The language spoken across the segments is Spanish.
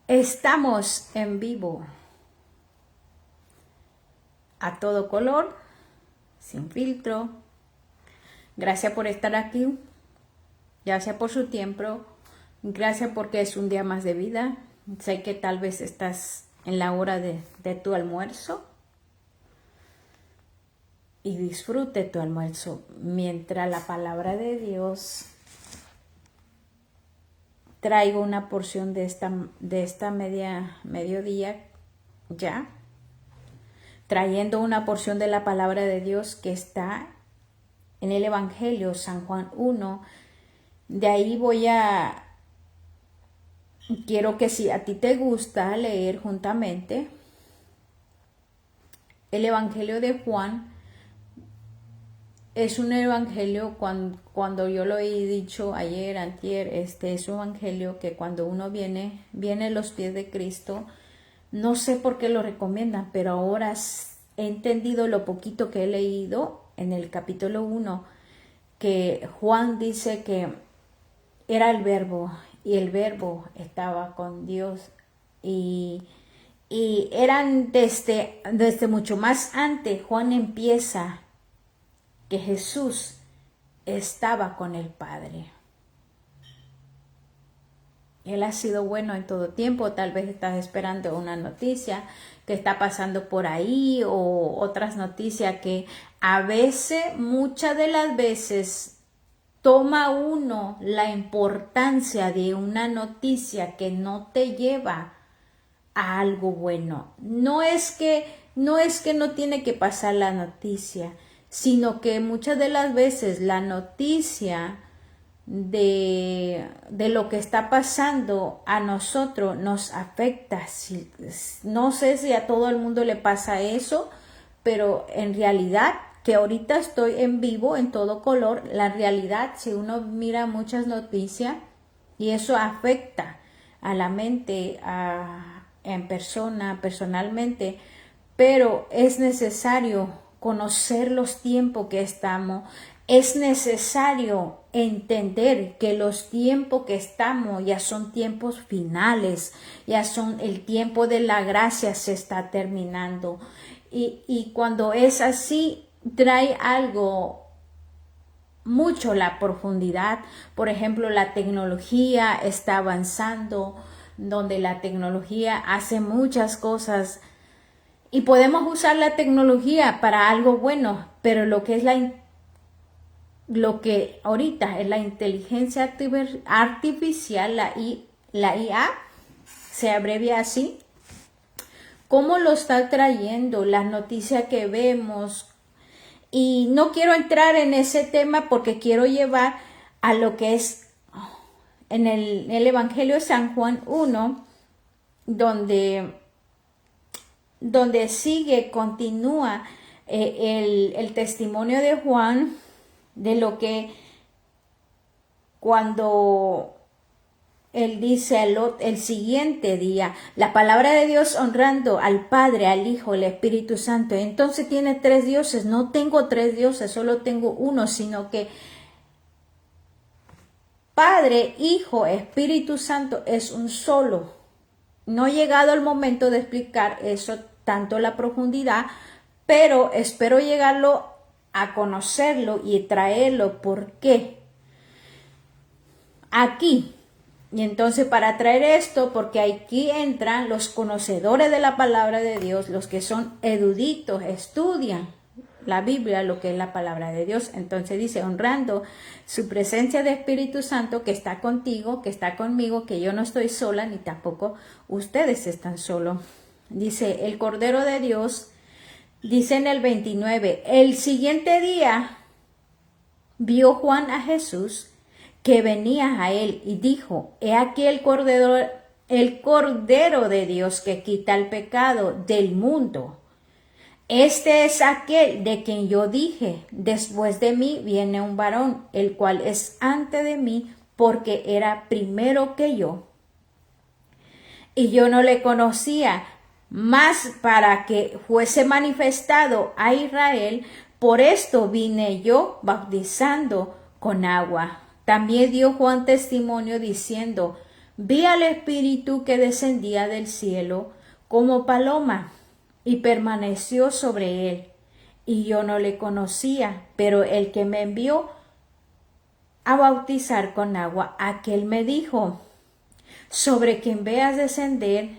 Estamos en vivo, a todo color, sin filtro. Gracias por estar aquí, gracias por su tiempo, gracias porque es un día más de vida. Sé que tal vez estás en la hora de tu almuerzo y disfrute tu almuerzo mientras la palabra de Dios traigo una porción de esta mediodía ya, trayendo una porción de la palabra de Dios que está en el Evangelio San Juan 1. De ahí quiero que si a ti te gusta leer juntamente el Evangelio de Juan. Es un evangelio, cuando yo lo he dicho ayer, antier, es un evangelio que cuando uno viene a los pies de Cristo, no sé por qué lo recomiendan, pero ahora he entendido lo poquito que he leído en el capítulo 1, que Juan dice que era el verbo, y el verbo estaba con Dios, y eran desde mucho más antes. Juan empieza que Jesús estaba con el Padre. Él ha sido bueno en todo tiempo. Tal vez estás esperando una noticia que está pasando por ahí o otras noticias que a veces, muchas de las veces, toma uno la importancia de una noticia que no te lleva a algo bueno. No es que no tiene que pasar la noticia, sino que muchas de las veces la noticia de lo que está pasando a nosotros nos afecta. No sé si a todo el mundo le pasa eso, pero en realidad, que ahorita estoy en vivo, en todo color, la realidad, si uno mira muchas noticias, y eso afecta a la mente, personalmente, pero es necesario conocer los tiempos que estamos. Es necesario entender que los tiempos que estamos ya son tiempos finales, ya son el tiempo de la gracia, se está terminando. Y cuando es así, trae algo mucho la profundidad. Por ejemplo, la tecnología está avanzando, donde la tecnología hace muchas cosas y podemos usar la tecnología para algo bueno, pero lo que ahorita es la inteligencia artificial, la IA, se abrevia así. ¿Cómo lo está trayendo? Las noticias que vemos. Y no quiero entrar en ese tema porque quiero llevar a lo que es en el Evangelio de San Juan 1, donde continúa el testimonio de Juan, de lo que cuando él dice el siguiente día, la palabra de Dios honrando al Padre, al Hijo, al Espíritu Santo. Entonces tiene 3 dioses. No tengo 3 dioses, solo tengo uno, sino que Padre, Hijo, Espíritu Santo es un solo. No he llegado al momento de explicar eso tanto la profundidad, pero espero llegarlo a conocerlo y traerlo. ¿Por qué? Aquí. Y entonces, para traer esto, porque aquí entran los conocedores de la palabra de Dios, los que son eruditos, estudian la Biblia, lo que es la palabra de Dios. Entonces dice, honrando su presencia de Espíritu Santo que está contigo, que está conmigo, que yo no estoy sola, ni tampoco ustedes están solos. Dice, el Cordero de Dios, dice en el 29, el siguiente día vio Juan a Jesús que venía a él y dijo, he aquí el Cordero de Dios que quita el pecado del mundo. Este es aquel de quien yo dije, después de mí viene un varón, el cual es antes de mí, porque era primero que yo. Y yo no le conocía, mas para que fuese manifestado a Israel, por esto vine yo bautizando con agua. También dio Juan testimonio diciendo, vi al Espíritu que descendía del cielo como paloma y permaneció sobre él. Y yo no le conocía, pero el que me envió a bautizar con agua, aquel me dijo, sobre quien veas descender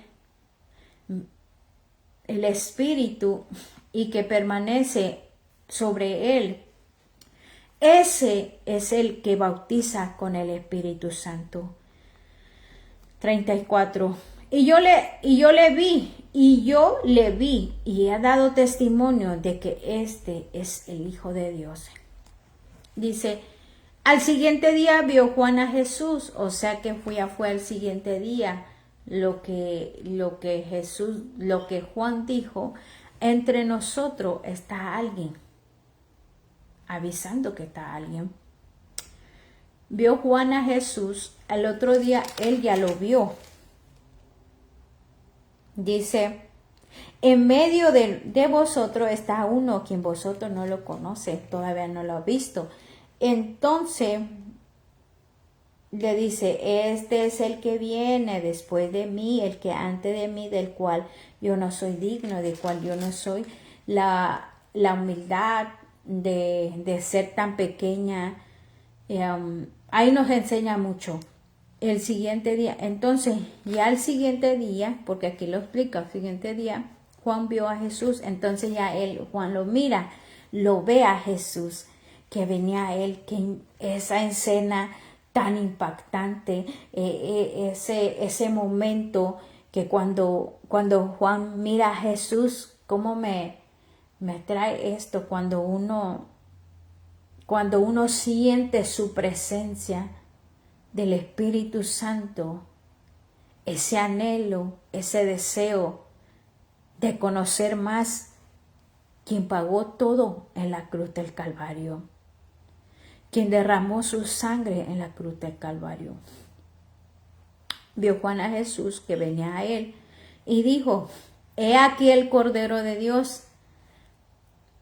el Espíritu y que permanece sobre él, ese es el que bautiza con el Espíritu Santo. 34. Y yo le vi y he dado testimonio de que este es el Hijo de Dios. Dice, al siguiente día vio Juan a Jesús, o sea que fue al siguiente día lo que Juan dijo, entre nosotros está alguien, avisando que está alguien. Vio Juan a Jesús, al otro día él ya lo vio. Dice, en medio de vosotros está uno quien vosotros no lo conocen, todavía no lo ha visto. Entonces le dice, este es el que viene después de mí, el que antes de mí, del cual yo no soy digno, del cual yo no soy la humildad de ser tan pequeña. Ahí nos enseña mucho. El siguiente día, entonces, ya el siguiente día, porque aquí lo explica, el siguiente día, Juan vio a Jesús, entonces ya Juan lo mira, lo ve a Jesús, que venía a él, que esa escena tan impactante, ese momento que cuando Juan mira a Jesús, cómo me trae esto, cuando uno siente su presencia del Espíritu Santo, ese anhelo, ese deseo de conocer más quien pagó todo en la cruz del Calvario, quien derramó su sangre en la cruz del Calvario. Vio Juan a Jesús que venía a él y dijo, he aquí el Cordero de Dios.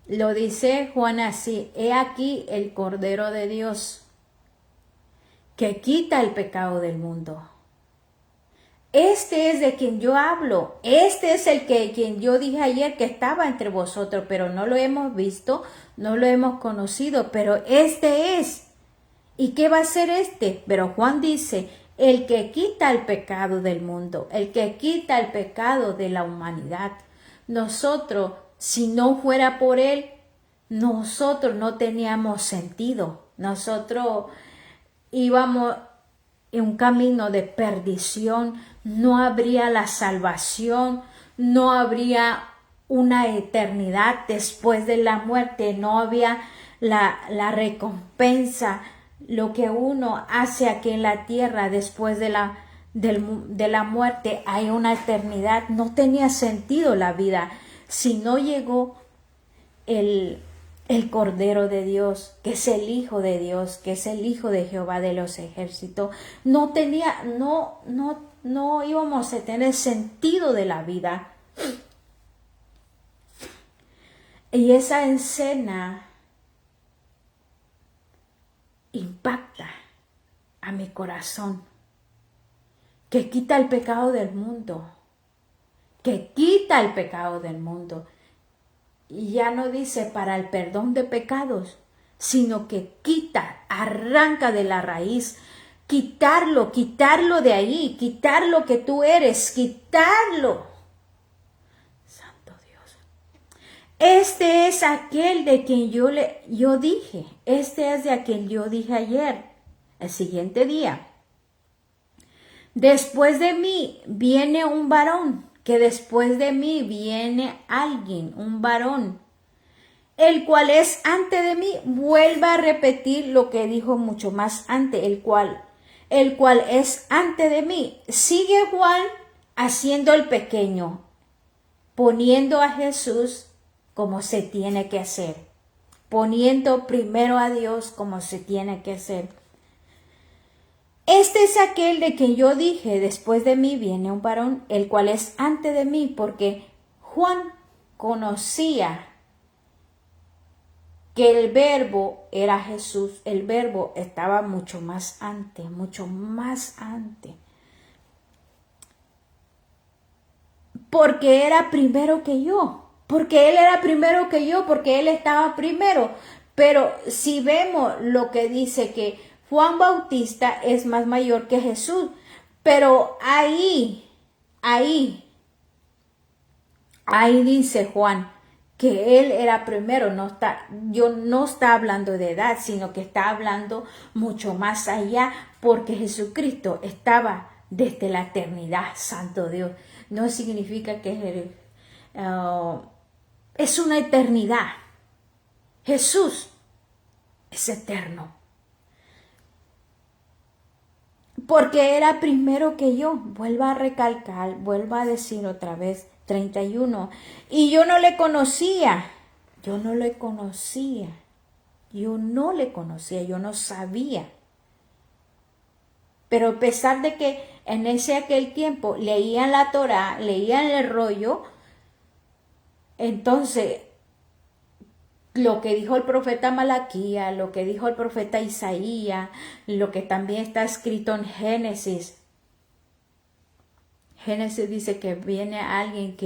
Lo dice Juan así, he aquí el Cordero de Dios que quita el pecado del mundo. Este es de quien yo hablo, este es quien yo dije ayer que estaba entre vosotros, pero no lo hemos visto, no lo hemos conocido, pero este es. ¿Y qué va a ser este? Pero Juan dice, el que quita el pecado del mundo, el que quita el pecado de la humanidad. Nosotros, si no fuera por él, nosotros no teníamos sentido, nosotros íbamos en un camino de perdición, no habría la salvación, no habría una eternidad después de la muerte, no había la recompensa, lo que uno hace aquí en la tierra después de la muerte, hay una eternidad, no tenía sentido la vida si no llegó el Cordero de Dios, que es el Hijo de Dios, que es el Hijo de Jehová de los ejércitos. No íbamos a tener sentido de la vida. Y esa escena impacta a mi corazón, que quita el pecado del mundo, que quita el pecado del mundo. Y ya no dice para el perdón de pecados, sino que quita, arranca de la raíz, quitarlo de ahí, quitar lo que tú eres, quitarlo. Santo Dios. Este es aquel de quien yo dije, este es de a quien yo dije ayer, el siguiente día. Después de mí viene un varón, que después de mí viene alguien, un varón, el cual es antes de mí. Vuelve a repetir lo que dijo mucho más antes, el cual es antes de mí. Sigue Juan haciendo el pequeño, poniendo a Jesús como se tiene que hacer, poniendo primero a Dios como se tiene que hacer. Este es aquel de que yo dije, después de mí viene un varón, el cual es antes de mí, porque Juan conocía que el verbo era Jesús. El verbo estaba mucho más antes, mucho más antes. Porque era primero que yo, porque él era primero que yo, porque él estaba primero. Pero si vemos lo que dice que Juan Bautista es más mayor que Jesús, pero ahí dice Juan que él era primero, no está hablando de edad, sino que está hablando mucho más allá, porque Jesucristo estaba desde la eternidad, santo Dios. No significa que es una eternidad. Jesús es eterno. Porque era primero que yo. Vuelvo a recalcar, vuelvo a decir otra vez, 31. Y yo no le conocía. Yo no sabía. Pero a pesar de que en aquel tiempo leían la Torá, leían el rollo, entonces lo que dijo el profeta Malaquía, lo que dijo el profeta Isaías, lo que también está escrito en Génesis. Génesis dice que viene alguien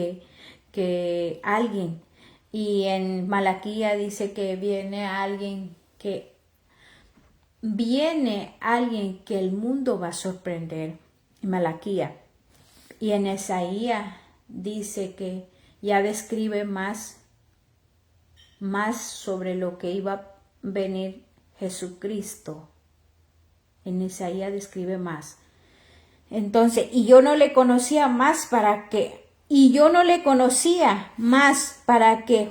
y en Malaquía dice que viene alguien que el mundo va a sorprender. Malaquía. Y en Isaías dice que ya describe más sobre lo que iba a venir Jesucristo. En Isaías describe más. Entonces, y yo no le conocía más para que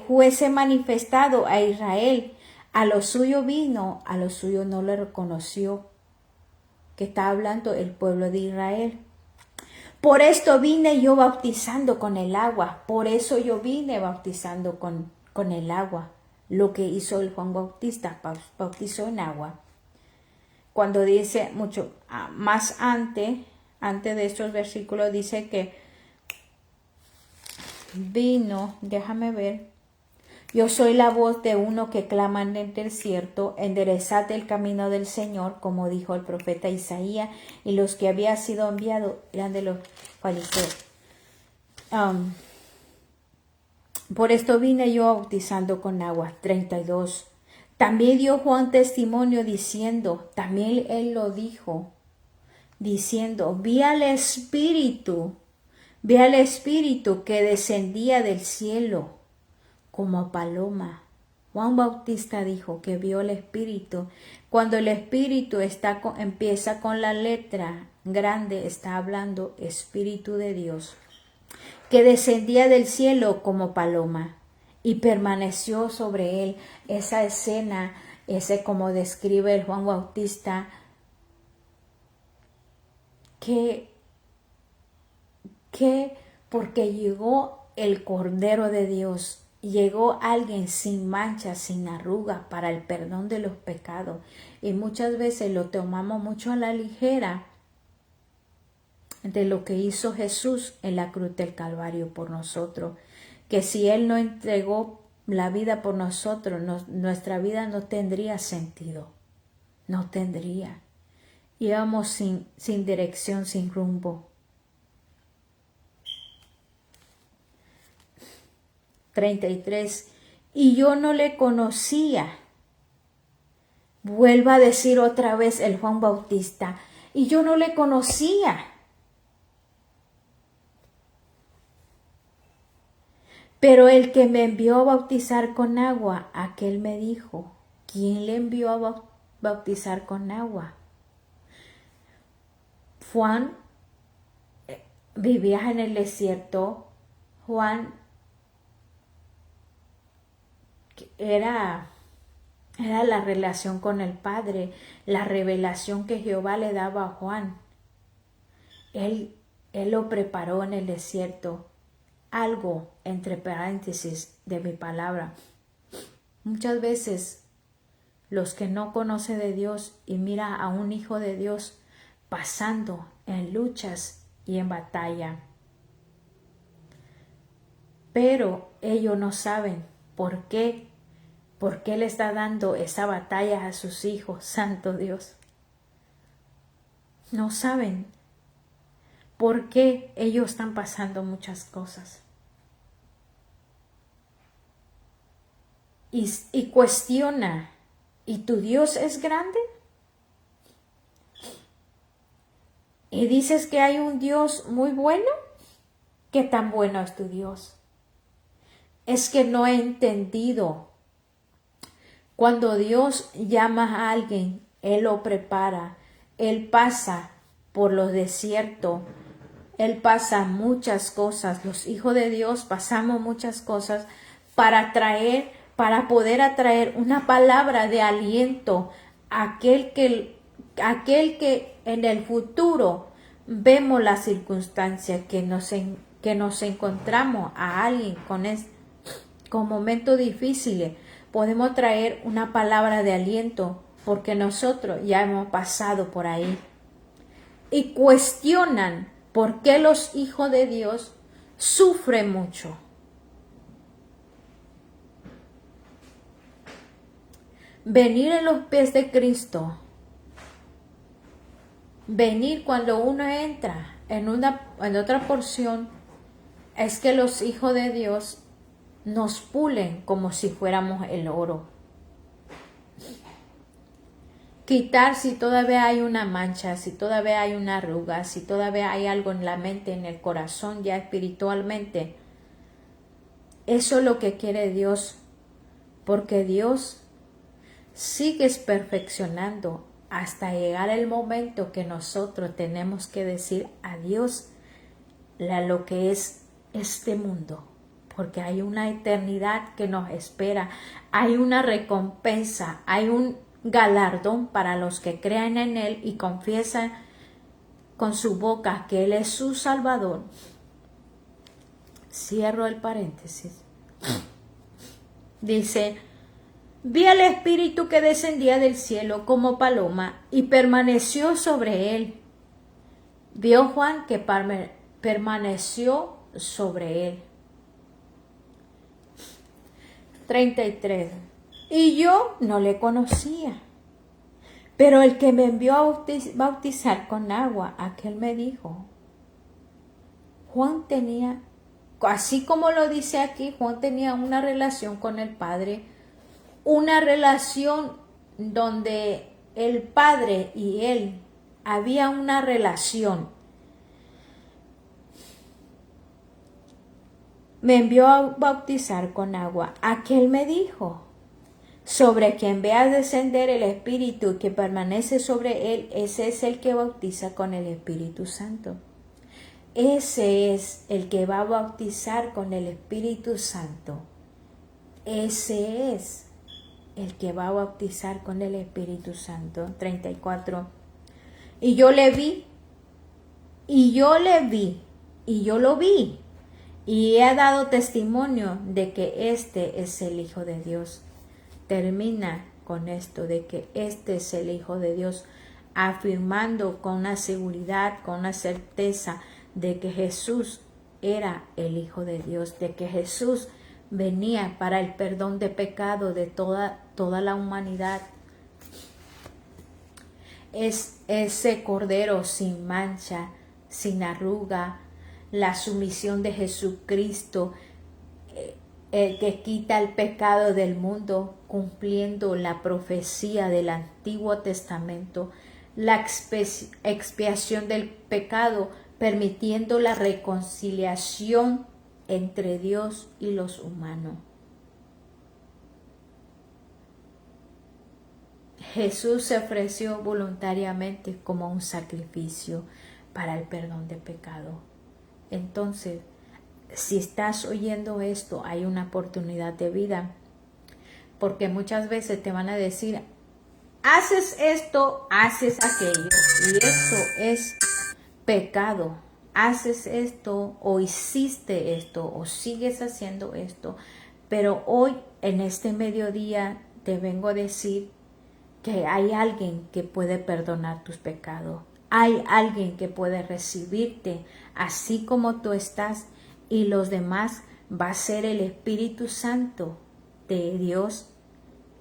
fuese manifestado a Israel. A lo suyo vino, a lo suyo no le reconoció. Que está hablando el pueblo de Israel. Por esto vine yo bautizando con el agua. Por eso yo vine bautizando con el agua. Lo que hizo el Juan Bautista, bautizó en agua. Cuando dice mucho más antes de estos versículos, dice que vino, déjame ver, yo soy la voz de uno que clama en el desierto, enderezad el camino del Señor, como dijo el profeta Isaías, y los que había sido enviados eran de los fariseos. Por esto vine yo bautizando con agua. 32. También dio Juan testimonio diciendo, también él lo dijo, diciendo, vi al Espíritu que descendía del cielo como paloma. Juan Bautista dijo que vio el Espíritu. Cuando el Espíritu empieza con la letra grande, está hablando Espíritu de Dios, que descendía del cielo como paloma y permaneció sobre él. Esa escena, como describe el Juan Bautista, que porque llegó el Cordero de Dios, llegó alguien sin mancha, sin arruga, para el perdón de los pecados. Y muchas veces lo tomamos mucho a la ligera de lo que hizo Jesús en la cruz del Calvario por nosotros, que si Él no entregó la vida por nosotros, nuestra vida no tendría sentido, no tendría. Íbamos sin dirección, sin rumbo. 33. Y yo no le conocía. Vuelva a decir otra vez el Juan Bautista, y yo no le conocía. Pero el que me envió a bautizar con agua, aquel me dijo, ¿quién le envió a bautizar con agua? Juan vivía en el desierto. Juan era la relación con el Padre, la revelación que Jehová le daba a Juan. Él lo preparó en el desierto. Algo entre paréntesis de mi palabra. Muchas veces los que no conocen de Dios y mira a un hijo de Dios pasando en luchas y en batalla. Pero ellos no saben por qué le está dando esa batalla a sus hijos, santo Dios. No saben por qué ellos están pasando muchas cosas. Y cuestiona, ¿y tu Dios es grande? Y dices que hay un Dios muy bueno. ¿Qué tan bueno es tu Dios? Es que no he entendido. Cuando Dios llama a alguien, Él lo prepara. Él pasa por los desiertos. Él pasa muchas cosas. Los hijos de Dios pasamos muchas cosas para poder atraer una palabra de aliento a aquel que en el futuro vemos la circunstancia que nos encontramos a alguien con momentos difíciles. Podemos traer una palabra de aliento porque nosotros ya hemos pasado por ahí. Y cuestionan por qué los hijos de Dios sufren mucho. Venir en los pies de Cristo. Venir cuando uno entra en otra porción, es que los hijos de Dios nos pulen como si fuéramos el oro. Quitar si todavía hay una mancha, si todavía hay una arruga, si todavía hay algo en la mente, en el corazón, ya espiritualmente. Eso es lo que quiere Dios, porque Dios sigue perfeccionando hasta llegar el momento que nosotros tenemos que decir adiós a lo que es este mundo, porque hay una eternidad que nos espera, hay una recompensa, hay un galardón para los que crean en Él y confiesan con su boca que Él es su Salvador. Cierro el paréntesis. Dice: vi al Espíritu que descendía del cielo como paloma y permaneció sobre él. Vio Juan que permaneció sobre él. 33. Y yo no le conocía, pero el que me envió a bautizar con agua, aquel me dijo. Juan tenía, así como lo dice aquí, Juan tenía una relación con el Padre, una relación donde el Padre y él había una relación. Me envió a bautizar con agua. Aquel me dijo: sobre quien veas descender el Espíritu que permanece sobre él, ese es el que bautiza con el Espíritu Santo. Ese es el que va a bautizar con el Espíritu Santo. Ese es el que va a bautizar con el Espíritu Santo. 34. Y yo le vi, y yo lo vi, y he dado testimonio de que este es el Hijo de Dios. Termina con esto, de que este es el Hijo de Dios, afirmando con una seguridad, con una certeza de que Jesús era el Hijo de Dios, de que Jesús venía para el perdón de pecado de toda la humanidad. Es ese Cordero sin mancha, sin arruga, la sumisión de Jesucristo, el que quita el pecado del mundo, cumpliendo la profecía del Antiguo Testamento, la expiación del pecado, permitiendo la reconciliación entre Dios y los humanos. Jesús se ofreció voluntariamente como un sacrificio para el perdón de pecado. Entonces, si estás oyendo esto, hay una oportunidad de vida, porque muchas veces te van a decir: haces esto, haces aquello, y eso es pecado. Haces esto, o hiciste esto, o sigues haciendo esto. Pero hoy, en este mediodía, te vengo a decir que hay alguien que puede perdonar tus pecados. hay alguien que puede recibirte así como tú estás, y los demás va a ser el Espíritu Santo de Dios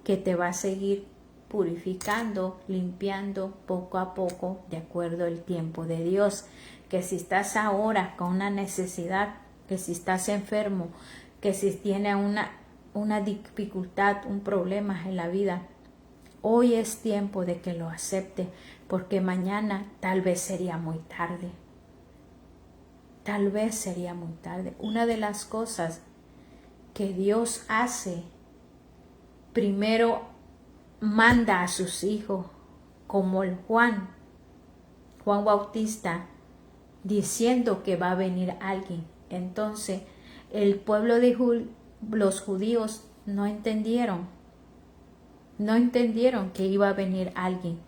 que te va a seguir purificando, limpiando poco a poco de acuerdo al tiempo de Dios. Que si estás ahora con una necesidad, que si estás enfermo, que si tienes una dificultad, un problema en la vida, hoy es tiempo de que lo acepte, porque mañana tal vez sería muy tarde. Tal vez sería muy tarde. Una de las cosas que Dios hace, primero manda a sus hijos, como el Juan Bautista, diciendo que va a venir alguien. Entonces, el pueblo de los judíos no entendieron que iba a venir alguien.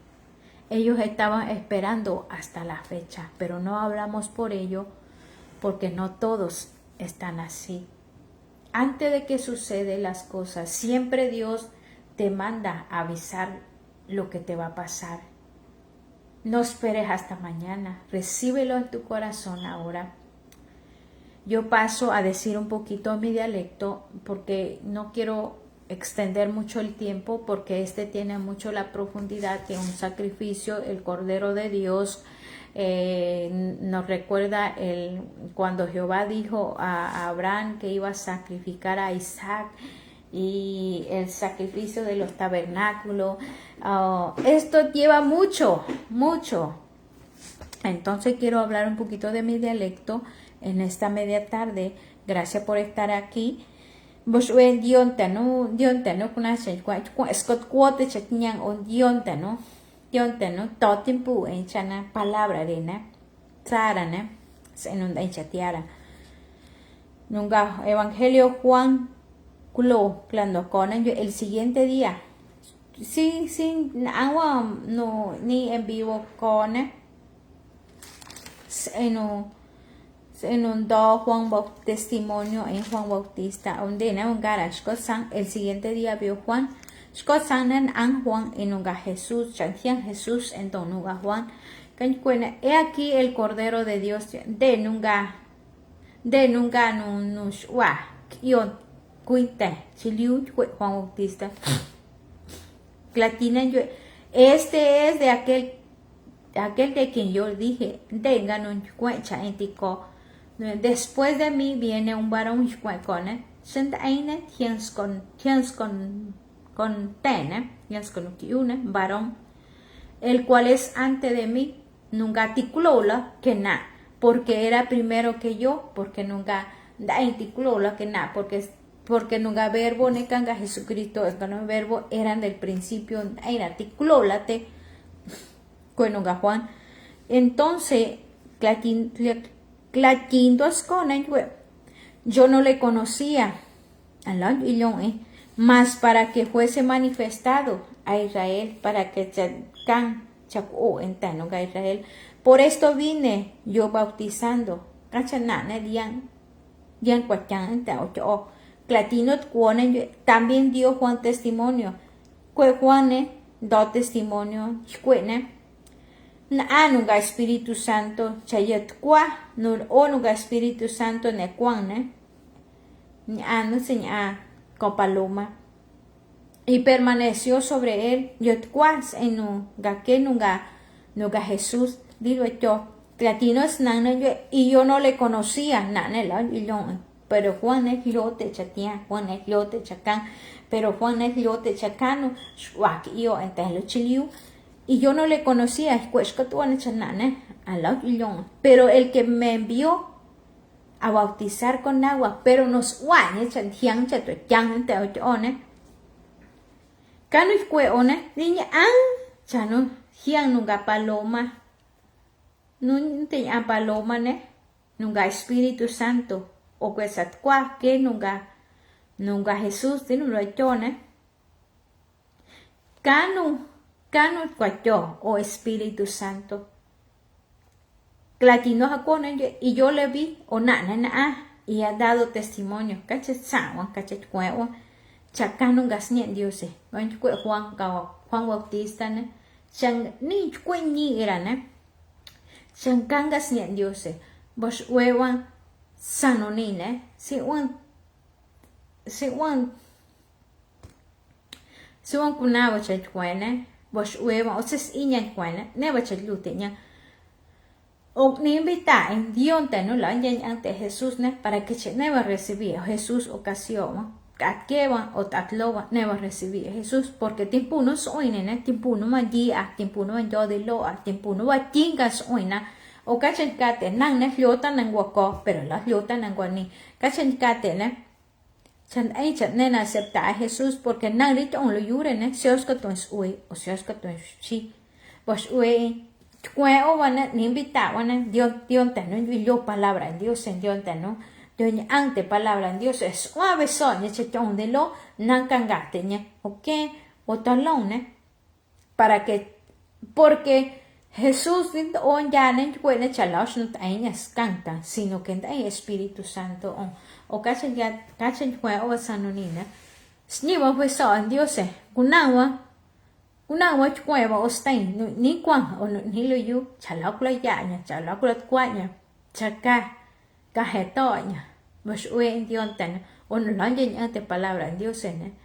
Ellos estaban esperando hasta la fecha, pero no hablamos por ello, porque no todos están así. Antes de que suceden las cosas, siempre Dios te manda a avisar lo que te va a pasar. No esperes hasta mañana, recíbelo en tu corazón ahora. Yo paso a decir un poquito mi dialecto porque no quiero extender mucho el tiempo, porque este tiene mucho la profundidad que un sacrificio, el Cordero de Dios. Nos recuerda cuando Jehová dijo a Abraham que iba a sacrificar a Isaac, y el sacrificio de los tabernáculos. Esto lleva mucho. Entonces quiero hablar un poquito de mi dialecto en esta media tarde. Gracias por estar aquí. Bosuen diontano kuna scott quote chatnyang on diontano totimpu en chana palabra rena sarana en un chatiara nunca Evangelio Juan culo clando con el siguiente día sí agua no ni en vivo con en un do Juan testimonio en Juan Bautista donde en un garage el siguiente día vio Juan an Juan en un Jesús chantian Jesús en don un Juan he aquí el Cordero de Dios de nunca no wa yon cuite chiliu Juan Bautista Clatina este es de aquel de quien yo dije tengan un cuencha en tico. Después de mí viene un varón con varón, el cual es antes de mí, nunca ticulola que na, porque era primero que yo, porque nunca da ticulola que na, porque nunca verbo ne canga Jesucristo, es que no verbo eran del principio, era ticulola te, nunca Juan. Entonces, yo no le conocía, mas para que fuese manifestado a Israel, para que Israel. Por esto vine yo bautizando. También dio Juan testimonio. Juan do testimonio. Nunga Espíritu Santo chayet kwa nunga Espíritu Santo ne kwan no seña con paloma y permaneció sobre él yotquas en nunga Jesús digo yo latino es y yo no le conocía pero Juan es lote chatia Juan es lote chacán pero Juan es lote chacano yo entonces lo chiliu. Y yo no le conocía, pero el que me envió a bautizar con agua, pero nos niña chano hiang nunca paloma paloma nunca Espíritu Santo o que nunca Jesús tiene un Cano cuatro o Espíritu Santo. Clatino jaconen y yo le vi o y ha dado testimonio. Cachet sawan, cachet cuewa. Chacano gasnien Dios. Juan Bautista ne. Chang ni cueni era ne. Chankangas nyen Dios, bosh wewan sanonine, si wan kunawa chachwana, bosh wewan, o ses inyan kwana, neba chalute nya. O ni invita en Dios no la ante Jesús ne para que che neba recibir Jesús ocasión atkewa o tatlowa neba recibir Jesús porque tiempo no soine ne tiempo no magia tiempo no yo de lo tiempo no va tingas oina o kachen kate nang ne hlota nang wako pero la hlota nang wani kachen kate ne chan ai chan ne acepta a Jesús porque nang rit on lo yure ne seos ka tons ui o seos ka tons chi pues ui Kue o wana ni invita wana Dios no yo palabra en Dios en Dios no Dios ante palabra en Dios es suave soña che de lo nan kangate ña ok o talone para que porque Jesús o ya ne puede chalaos no tañas canta sino que hay Espíritu Santo o cachen kue o sanonina sniwa fue so en Dios kunawa una watch cueva o stain ni quan o ni lo yu chalak la yaña chalak la cuaña chaca cajetoña pues en Dios ten o no lo ante palabra en Dios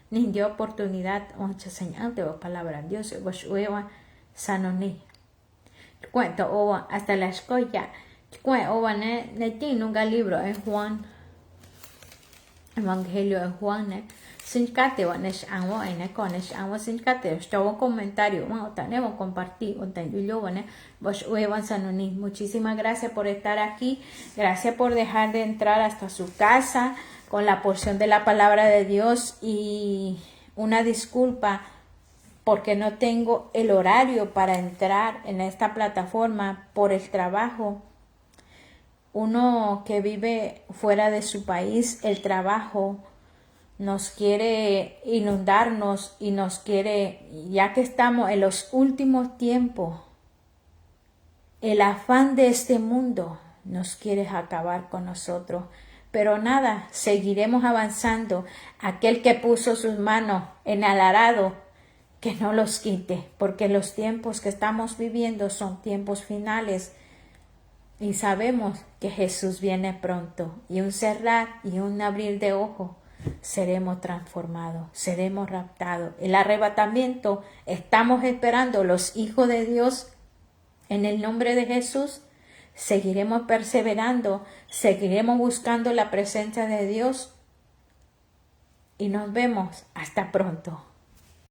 ni dio oportunidad o enseñante o palabra en Dios pues sanoni cuento o hasta la escolla cuento o ne tiene un libro en Juan Evangelio de Juan sin kate wanesh anwo ene konesh anwo sin kate un comentario o tenemos compartir o yo wane vos huevan sanoni muchísimas gracias por estar aquí, gracias por dejar de entrar hasta su casa con la porción de la palabra de Dios y una disculpa porque no tengo el horario para entrar en esta plataforma por el trabajo. Uno que vive fuera de su país, el trabajo nos quiere inundarnos y nos quiere, ya que estamos en los últimos tiempos, el afán de este mundo nos quiere acabar con nosotros. Pero nada, seguiremos avanzando. Aquel que puso sus manos en el arado, que no los quite, porque los tiempos que estamos viviendo son tiempos finales. Y sabemos que Jesús viene pronto, y un cerrar y un abrir de ojos, seremos transformados, seremos raptados. El arrebatamiento, estamos esperando los hijos de Dios en el nombre de Jesús. Seguiremos perseverando, seguiremos buscando la presencia de Dios y nos vemos hasta pronto.